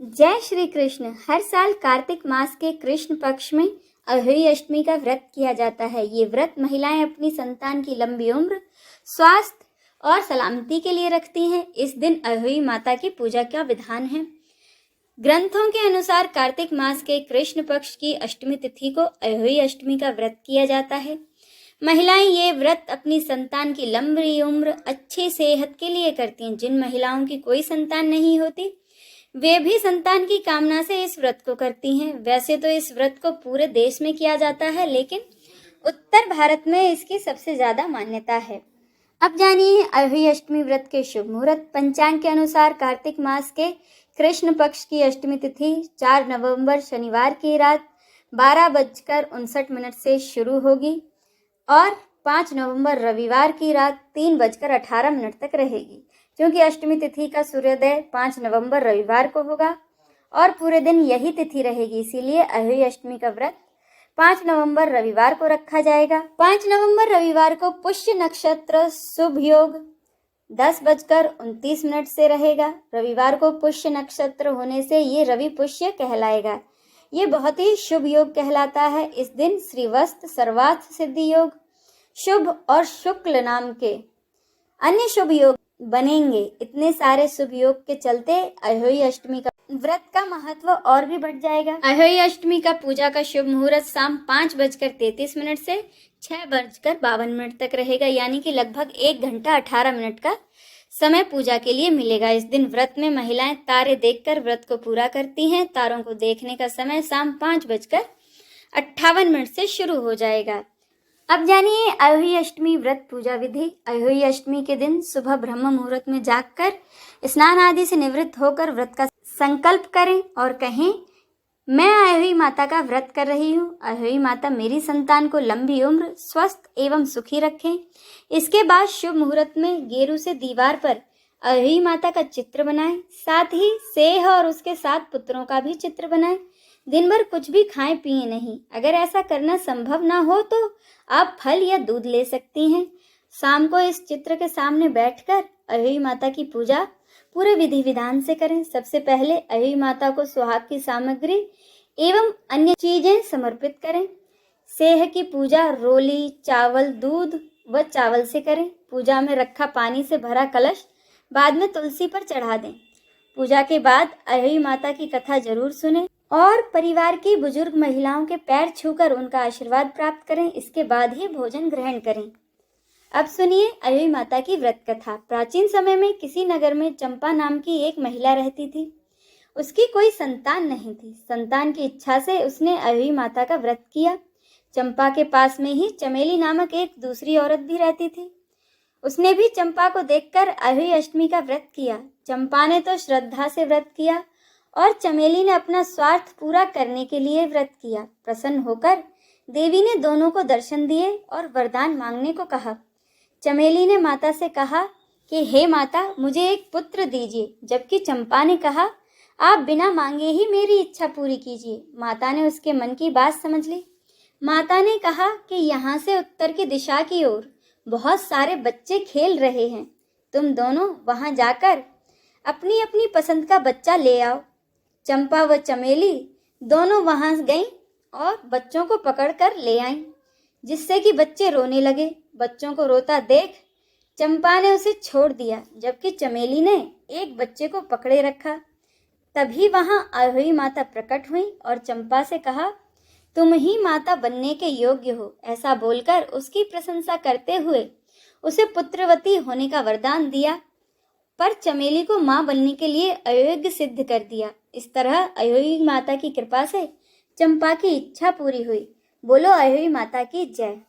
जय श्री कृष्ण। हर साल कार्तिक मास के कृष्ण पक्ष में अहोई अष्टमी का व्रत किया जाता है। ये व्रत महिलाएं अपनी संतान की लंबी उम्र, स्वास्थ्य और सलामती के लिए रखती हैं। इस दिन अहोई माता की पूजा का विधान है। ग्रंथों के अनुसार कार्तिक मास के कृष्ण पक्ष की अष्टमी तिथि को अहोई अष्टमी का व्रत किया जाता है। महिलाएं ये व्रत अपनी संतान की लंबी उम्र, अच्छी सेहत के लिए करती हैं। जिन महिलाओं की कोई संतान नहीं होती वे भी संतान की कामना से इस व्रत को करती हैं। वैसे तो इस व्रत को पूरे देश में किया जाता है, लेकिन उत्तर भारत में इसकी सबसे ज्यादा मान्यता है। अब जानिए अहोई अष्टमी व्रत के शुभ मुहूर्त। पंचांग के अनुसार कार्तिक मास के कृष्ण पक्ष की अष्टमी तिथि 4 नवंबर शनिवार की रात 12:59 से शुरू होगी और 5 नवंबर रविवार की रात 3:18 तक रहेगी। क्योंकि अष्टमी तिथि का सूर्योदय 5 नवंबर रविवार को होगा और पूरे दिन यही तिथि रहेगी, इसीलिए अहोई अष्टमी का व्रत 5 नवंबर रविवार को रखा जाएगा। 5 नवंबर रविवार को पुष्य नक्षत्र शुभ योग 10:29 से रहेगा। रविवार को पुष्य नक्षत्र होने से ये रवि पुष्य कहलाएगा। ये बहुत ही शुभ योग कहलाता है। इस दिन श्रीवस्त सर्वार्थ सिद्धि योग, शुभ और शुक्ल नाम के अन्य शुभ योग बनेंगे। इतने सारे शुभ योग के चलते अहोई अष्टमी का व्रत का महत्व और भी बढ़ जाएगा। अहोई अष्टमी का पूजा का शुभ मुहूर्त शाम 5:33 से 6:52 तक रहेगा, यानी कि लगभग 1 घंटा 18 मिनट का समय पूजा के लिए मिलेगा। इस दिन व्रत में महिलाएं तारे देखकर व्रत को पूरा करती हैं। तारों को देखने का समय शाम 5:58 से शुरू हो जाएगा। अब जानिए अहोई अष्टमी व्रत पूजा विधि। अहोई अष्टमी के दिन सुबह ब्रह्म मुहूर्त में जागकर स्नान आदि से निवृत्त होकर व्रत का संकल्प करें और कहें, मैं अहोई माता का व्रत कर रही हूँ। अहोई माता मेरी संतान को लंबी उम्र, स्वस्थ एवं सुखी रखें। इसके बाद शुभ मुहूर्त में गेरू से दीवार पर अहोई माता का चित्र बनाएं। साथ ही सेह और उसके 7 पुत्रों का भी चित्र बनाएं। दिन भर कुछ भी खाएं पिए नहीं। अगर ऐसा करना संभव ना हो तो आप फल या दूध ले सकती हैं। शाम को इस चित्र के सामने बैठकर अहोई माता की पूजा पूरे विधि विधान से करें। सबसे पहले अहोई माता को सुहाग की सामग्री एवं अन्य चीजें समर्पित करें। सेह की पूजा रोली, चावल, दूध व चावल से करें। पूजा में रखा पानी से भरा कलश बाद में तुलसी पर चढ़ा दें। पूजा के बाद अहोई माता की कथा जरूर सुनें और परिवार की बुजुर्ग महिलाओं के पैर छूकर उनका आशीर्वाद प्राप्त करें। इसके बाद ही भोजन ग्रहण करें। अब सुनिए अहोई माता की व्रत कथा। प्राचीन समय में किसी नगर में चंपा नाम की एक महिला रहती थी। उसकी कोई संतान नहीं थी। संतान की इच्छा से उसने अहोई माता का व्रत किया। चंपा के पास में ही चमेली नामक एक दूसरी औरत भी रहती थी। उसने भी चंपा को देखकर अहोई अष्टमी का व्रत किया। चंपा ने तो श्रद्धा से व्रत किया और चमेली ने अपना स्वार्थ पूरा करने के लिए व्रत किया। प्रसन्न होकर देवी ने दोनों को दर्शन दिए और वरदान मांगने को कहा। चमेली ने माता से कहा कि हे माता, मुझे एक पुत्र दीजिए, जबकि चंपा ने कहा, आप बिना मांगे ही मेरी इच्छा पूरी कीजिए। माता ने उसके मन की बात समझ ली। माता ने कहा कि यहाँ से उत्तर की दिशा की ओर बहुत सारे बच्चे खेल रहे हैं। तुम दोनों वहां जाकर अपनी अपनी पसंद का बच्चा ले आओ। चंपा व चमेली दोनों वहां गईं और बच्चों को पकड़कर ले आईं, जिससे कि बच्चे रोने लगे। बच्चों को रोता देख चंपा ने उसे छोड़ दिया, जबकि चमेली ने एक बच्चे को पकड़े रखा। तभी वहां अहोई माता प्रकट हुई और चंपा से कहा, तुम ही माता बनने के योग्य हो। ऐसा बोलकर उसकी प्रशंसा करते हुए उसे पुत्रवती होने का वरदान दिया, पर चमेली को मां बनने के लिए अयोग्य सिद्ध कर दिया। इस तरह अहोई माता की कृपा से चंपा की इच्छा पूरी हुई। बोलो अहोई माता की जय।